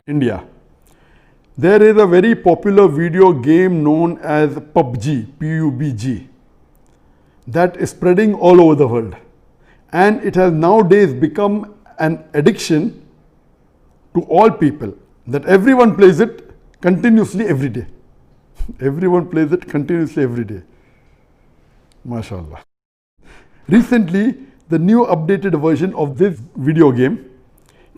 India. There is a very popular video game known as PUBG, P-U-B-G, that is spreading all over the world. And it has nowadays become an addiction to all people, that everyone plays it continuously every day. Everyone plays it continuously every day. MashaAllah. Recently, the new updated version of this video game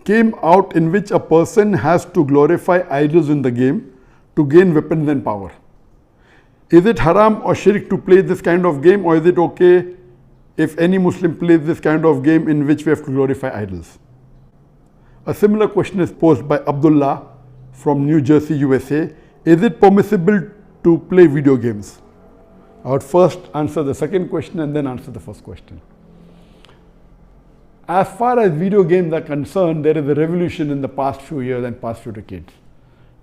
came out, in which a person has to glorify idols in the game to gain weapons and power. Is it haram or shirk to play this kind of game, or is it okay if any Muslim plays this kind of game in which we have to glorify idols? A similar question is posed by Abdullah from New Jersey, USA. Is it permissible to play video games? I would first answer the second question and then answer the first question. As far as video games are concerned, there is a revolution in the past few years and past few decades.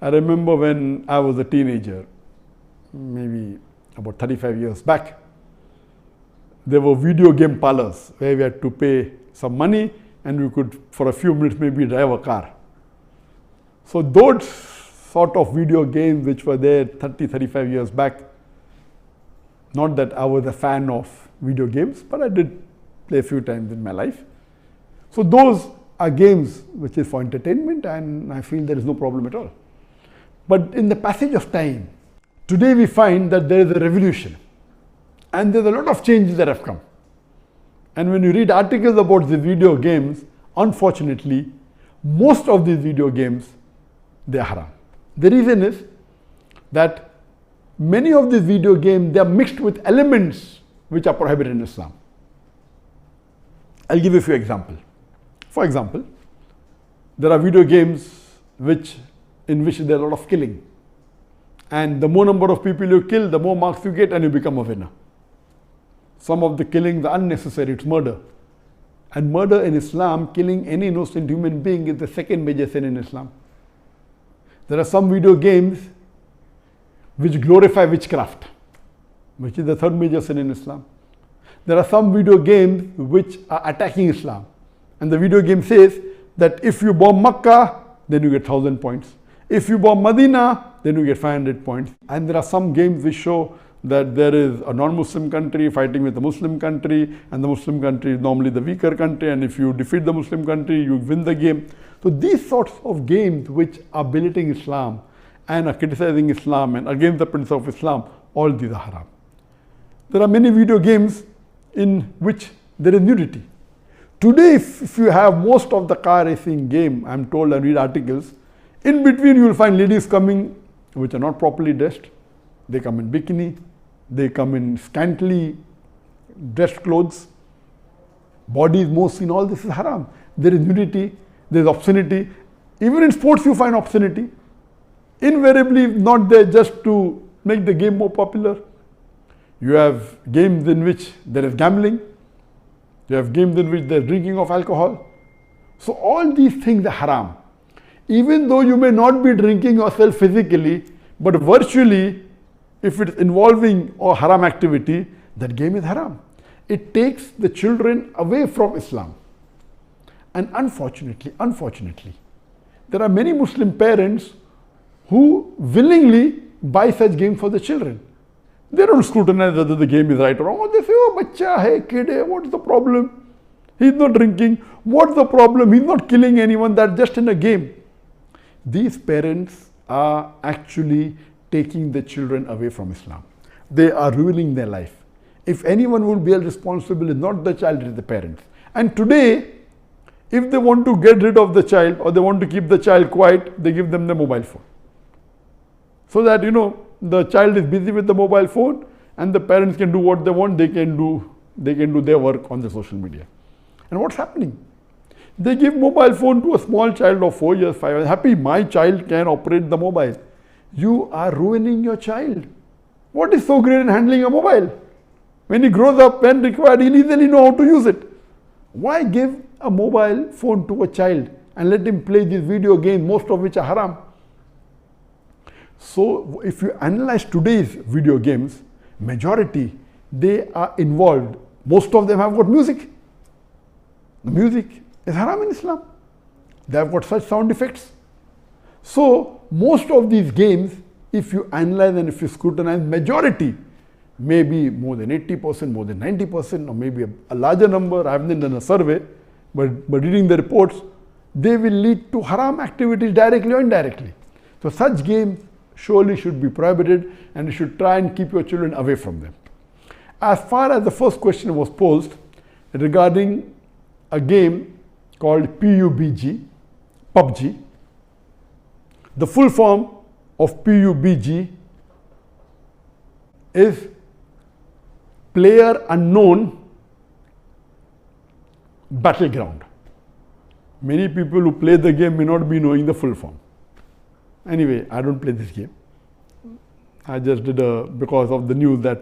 I remember when I was a teenager, maybe about 35 years back, there were video game parlors where we had to pay some money and we could, for a few minutes, maybe drive a car. So those sort of video games which were there 30, 35 years back, not that I was a fan of video games, but I did play a few times in my life. So those are games which is for entertainment, and I feel there is no problem at all. But in the passage of time, today we find that there is a revolution and there's a lot of changes that have come. And when you read articles about the video games, unfortunately, most of these video games, they are haram. The reason is that many of these video games, they are mixed with elements which are prohibited in Islam. I'll give you a few examples. For example, there are video games in which there is a lot of killing. And the more number of people you kill, the more marks you get and you become a winner. Some of the killings are unnecessary, it's murder. And murder in Islam, killing any innocent human being, is the second major sin in Islam. There are some video games which glorify witchcraft, which is the third major sin in Islam. There are some video games which are attacking Islam. And the video game says that if you bomb Makkah, then you get 1,000 points. If you bomb Medina, then you get 500 points. And there are some games which show that there is a non-Muslim country fighting with a Muslim country, and the Muslim country is normally the weaker country, and if you defeat the Muslim country, you win the game. So these sorts of games which are belittling Islam and are criticizing Islam and against the principle of Islam, all these are haram. There are many video games in which there is nudity. Today, if you have most of the car racing game, I'm told, and read articles, in between you will find ladies coming which are not properly dressed. They come in bikini, they come in scantily dressed clothes, bodies more seen, all this is haram. There is nudity, there is obscenity. Even in sports you find obscenity. Invariably not there just to make the game more popular. You have games in which there is gambling. You have games in which there is drinking of alcohol. So all these things are haram. Even though you may not be drinking yourself physically, but virtually, if it's involving a haram activity, that game is haram. It takes the children away from Islam. And unfortunately, there are many Muslim parents who willingly buy such games for the children. They don't scrutinize whether the game is right or wrong. They say, oh, bacha hai, kid hai, what's the problem? He's not drinking. What's the problem? He's not killing anyone. That's just in a game. These parents are actually taking the children away from Islam. They are ruining their life. If anyone will be responsible, it's not the child, it's the parents. And today, if they want to get rid of the child or they want to keep the child quiet, they give them the mobile phone. So that, the child is busy with the mobile phone and the parents can do what they want, they can do their work on the social media. And what's happening? They give mobile phone to a small child of 4 years, 5 years. Happy, my child can operate the mobile. You are ruining your child. What is so great in handling a mobile? When he grows up, when required, he'll easily know how to use it. Why give a mobile phone to a child and let him play these video games, most of which are haram? So if you analyze today's video games, majority, they are involved. Most of them have got music. The music is haram in Islam. They have got such sound effects. So most of these games, if you analyze and if you scrutinize, majority, maybe more than 80%, more than 90%, or maybe a larger number, I haven't done a survey, but reading the reports, they will lead to haram activities directly or indirectly. So such games surely should be prohibited, and you should try and keep your children away from them. As far as the first question was posed regarding a game called PUBG, the full form of PUBG is Player Unknown Battleground. Many people who play the game may not be knowing the full form. Anyway, I don't play this game. I just did because of the news that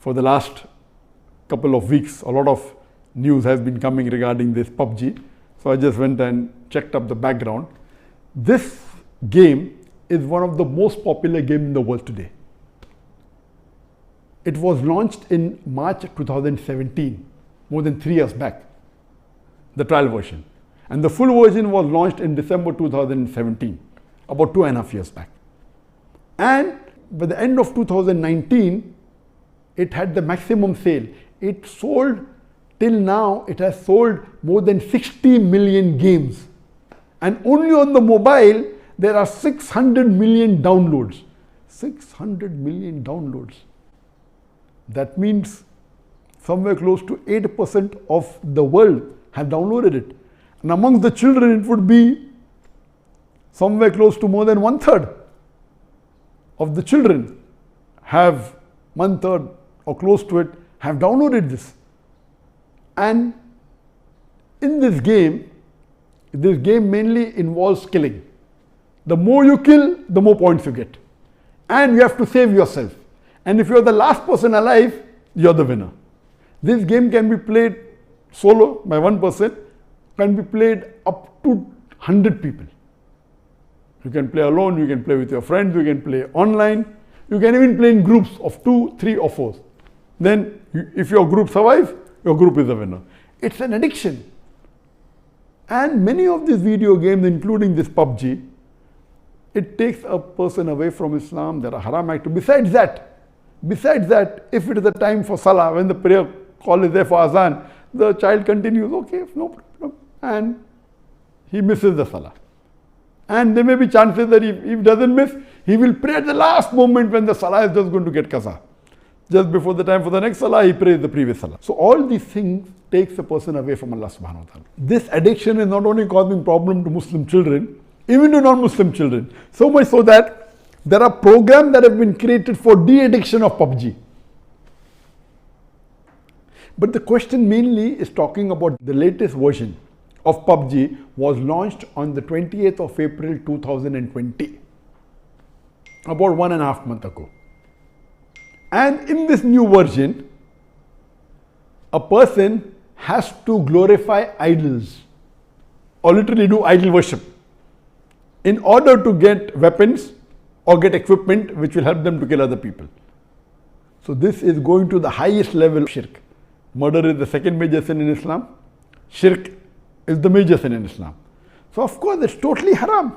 for the last couple of weeks, a lot of news has been coming regarding this PUBG. So I just went and checked up the background. This game is one of the most popular games in the world today. It was launched in March 2017, more than 3 years back, the trial version. And the full version was launched in December 2017, about 2.5 years back. And by the end of 2019, it had the maximum sale. It sold, till now, it has sold more than 60 million games. And only on the mobile, there are 600 million downloads. 600 million downloads. That means somewhere close to 8% of the world have downloaded it. And amongst the children, it would be somewhere close to more than 1/3 of the children have, 1/3 or close to it, have downloaded this. And in this game mainly involves killing. The more you kill, the more points you get. And you have to save yourself. And if you're the last person alive, you're the winner. This game can be played solo by one person, can be played up to 100 people. You can play alone, you can play with your friends, you can play online, you can even play in groups of 2, 3 or 4. Then if your group survives, your group is the winner. It's an addiction. And many of these video games, including this PUBG, it takes a person away from Islam. There are haram activities. Besides that, if it is the time for Salah, when the prayer call is there for Azan, the child continues, okay, no problem, and he misses the Salah. And there may be chances that if he doesn't miss, he will pray at the last moment when the Salah is just going to get qaza. Just before the time for the next Salah, he prays the previous Salah. So all these things takes a person away from Allah subhanahu wa ta'ala. This addiction is not only causing problem to Muslim children, even to non-Muslim children. So much so that there are programs that have been created for de-addiction of PUBG. But the question mainly is talking about the latest version of PUBG was launched on the 28th of April 2020, about 1.5 months ago. And in this new version, a person has to glorify idols or literally do idol worship in order to get weapons or get equipment which will help them to kill other people. So this is going to the highest level of shirk. Murder is the second major sin in Islam. Shirk is the major sin in Islam. So of course it's totally haram.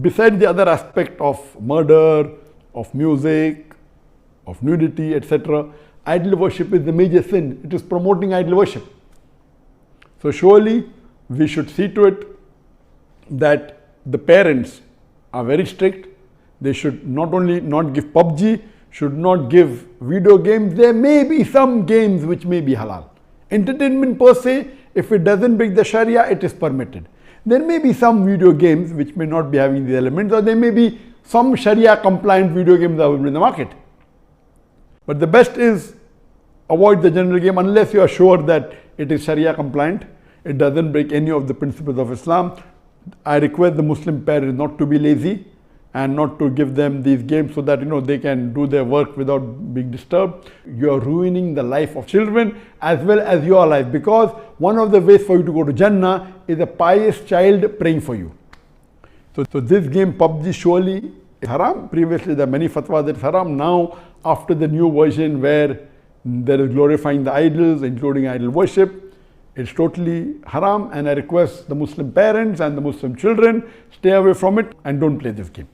Besides the other aspect of murder, of music, of nudity, etc., idol worship is the major sin. It is promoting idol worship. So surely we should see to it that the parents are very strict. They should not only not give PUBG, should not give video games. There may be some games which may be halal. Entertainment per se, if it doesn't break the Sharia, it is permitted. There may be some video games which may not be having the elements, or there may be some Sharia compliant video games available in the market. But the best is avoid the general game unless you are sure that it is Sharia compliant. It doesn't break any of the principles of Islam. I request the Muslim parents not to be lazy and not to give them these games so that they can do their work without being disturbed. You are ruining the life of children as well as your life, because one of the ways for you to go to Jannah is a pious child praying for you. So this game PUBG surely is haram. Previously there are many fatwas that it's haram. Now after the new version where there is glorifying the idols, including idol worship, It's totally haram, and I request the Muslim parents and the Muslim children, stay away from it and don't play this game.